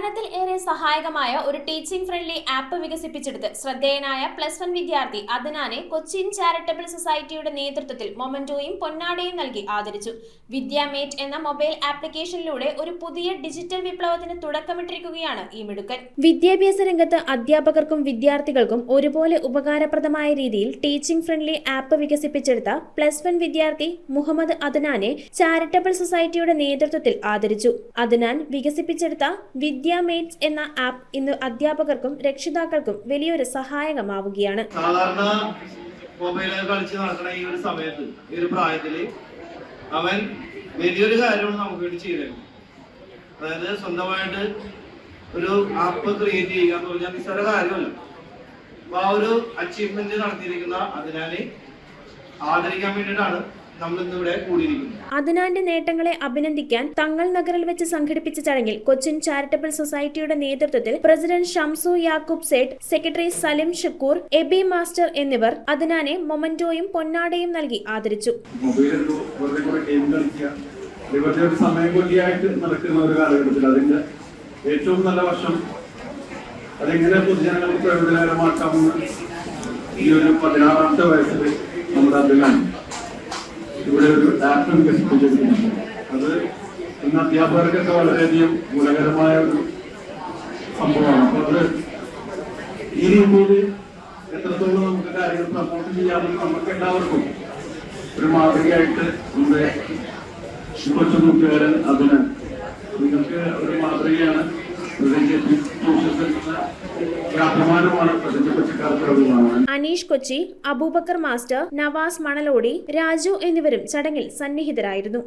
പഠനത്തിൽ ഏറെ സഹായകമായ ഒരു ടീച്ചിംഗ് ഫ്രണ്ട്ലി ആപ്പ് വികസിപ്പിച്ചെടുത്ത് ശ്രദ്ധേയനായ +1 വിദ്യാർത്ഥി അദ്നാനെ കൊച്ചിൻ ചാരിറ്റബിൾ സൊസൈറ്റിയുടെ നേതൃത്വത്തിൽ മൊമെന്റോയും പൊന്നാടയും നൽകി ആദരിച്ചു. വിദ്യാമേറ്റ് എന്ന മൊബൈൽ ആപ്ലിക്കേഷനിലൂടെ ഒരു പുതിയ ഡിജിറ്റൽ വിപ്ലവത്തിന് തുടക്കമിട്ടിരിക്കുകയാണ് ഈ മിടുക്കൻ. വിദ്യാഭ്യാസ രംഗത്ത് അധ്യാപകർക്കും വിദ്യാർത്ഥികൾക്കും ഒരുപോലെ ഉപകാരപ്രദമായ രീതിയിൽ ടീച്ചിംഗ് ഫ്രണ്ട്ലി ആപ്പ് വികസിപ്പിച്ചെടുത്ത +1 വിദ്യാർത്ഥി മുഹമ്മദ് അദ്നാനെ ചാരിറ്റബിൾ സൊസൈറ്റിയുടെ നേതൃത്വത്തിൽ ആദരിച്ചു. അദ്നാൻ വികസിപ്പിച്ചെടുത്ത വിദ്യാമേറ്റ്സ് എന്ന ആപ്പ് ഇന്ന് അധ്യാപകർക്കും രക്ഷിതാക്കൾക്കും വലിയൊരു സഹായകമാവുകയാണ്. സാധാരണ മൊബൈലിൽ കളിച്ച് നടക്കുന്ന ഈ ഒരു സമയത്ത്, ഈ ഒരു പ്രായത്തില് അവൻ വലിയൊരു കാര്യമാണ് നമുക്ക് വേണ്ടി ചെയ്തത്. അതായത് സ്വന്തമായിട്ട് ഒരു ആപ്പ് ക്രിയേറ്റ് ചെയ്യുക എന്ന് പറഞ്ഞാൽ നിസ്സാര കാര്യമല്ല. അപ്പൊ ആ ഒരു അച്ചീവ്മെന്റ് നടത്തിയിരിക്കുന്ന അതിനാല് ആദരിക്കാൻ വേണ്ടിയിട്ടാണ് അദ്നാന്റെ നേട്ടങ്ങളെ അഭിനന്ദിക്കാൻ തങ്ങൾ നഗറിൽ വെച്ച് സംഘടിപ്പിച്ച ചടങ്ങിൽ കൊച്ചിൻ ചാരിറ്റബിൾ സൊസൈറ്റിയുടെ നേതൃത്വത്തിൽ president Shamsu Yakub Sait, secretary Salim Shakoor, Abi master എന്നിവർ അദ്നാനെ മൊമെന്റോയും പൊന്നാടയും നൽകി ആദരിച്ചു. ഏറ്റവും നല്ല വർഷം അതെങ്ങനെ പൊതുജനങ്ങൾക്ക് പ്രയോജനകരമാക്കാമെന്ന് ഈ ഒരു 16ാമത്തെ വയസ്സിൽ നമ്മുടെ അദ്നാൻ ഇവിടെ ഒരു ആപ്പ് വികസിപ്പിച്ചിരിക്കുന്നുണ്ട്. അത് ഇന്ന് അധ്യാപകർക്കൊക്കെ വളരെയധികം ഗുണകരമായ ഒരു സംഭവമാണ്. അപ്പൊ അത് ഈ രീതിയിൽ എത്രത്തോളം നമുക്ക് കാര്യങ്ങൾ പ്രമോട്ട് ചെയ്യാമെന്ന് നമുക്ക് എല്ലാവർക്കും ഒരു മാതൃകയായിട്ട് നമ്മുടെ കൊച്ചു കൂട്ടുകാരൻ അതിന് നിങ്ങൾക്ക് ഒരു മാതൃകയാണ്. അനീഷ് കൊച്ചി, അബൂബക്കർ മാസ്റ്റർ, നവാസ് മണലോടി, രാജു എന്നിവരും ചടങ്ങിൽ സന്നിഹിതരായിരുന്നു.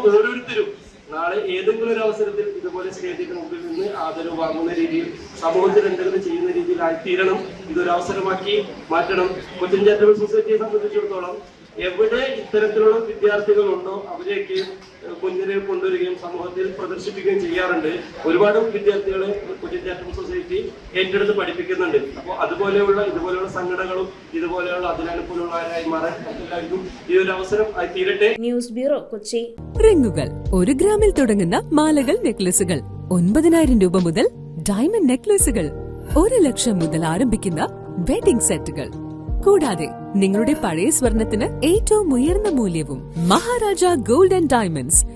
ഓരോരുത്തരും നാളെ ഏതെങ്കിലും ഒരു അവസരത്തിൽ ഇതുപോലെ സ്റ്റേജിന് മുമ്പിൽ നിന്ന് ആദരവ് വാങ്ങുന്ന രീതിയിൽ സമൂഹത്തിൽ എന്തെങ്കിലും ചെയ്യുന്ന രീതിയിൽ ആയിത്തീരണം. ഇതൊരു അവസരമാക്കി മാറ്റണം. കൊച്ചിൻ ചാരിറ്റബിൾ സൊസൈറ്റിയെ സംബന്ധിച്ചിടത്തോളം എവിടെ ഇത്തരത്തിലുള്ള വിദ്യാർത്ഥികളുണ്ടോ അവരെയൊക്കെ കുഞ്ഞിനെ കൊണ്ടുവരികയും സമൂഹത്തിൽ പ്രദർശിപ്പിക്കുകയും ചെയ്യാറുണ്ട്. ഒരുപാട് വിദ്യാർത്ഥികളെ കൊച്ചിൻ ചാരിറ്റബിൾ സൊസൈറ്റി ഏറ്റെടുത്ത് പഠിപ്പിക്കുന്നുണ്ട്. അപ്പോൾ ഇതുപോലെയുള്ള സംഘടനകളും ഇതുപോലെയുള്ള അതിനനുകൂലമാരായി മാറാൻ എല്ലാവർക്കും ഈ ഒരു അവസരം തീരട്ടെ. News bureau, Kochi. റിങ്ങുകൾ 1 ഗ്രാമിൽ തുടങ്ങുന്ന മാലകൾ, നെക്ലസുകൾ 9,000 രൂപ മുതൽ ഡയമണ്ട് നെക്ലസുകൾ 1 ലക്ഷം മുതൽ ആരംഭിക്കുന്ന വെഡിംഗ് സെറ്റുകൾ, കൂടാതെ നിങ്ങളുടെ പഴയ സ്വർണത്തിന് ഏറ്റവും ഉയർന്ന മൂല്യവും മഹാരാജ ഗോൾഡ് ആൻഡ് ഡയമണ്ട്സ്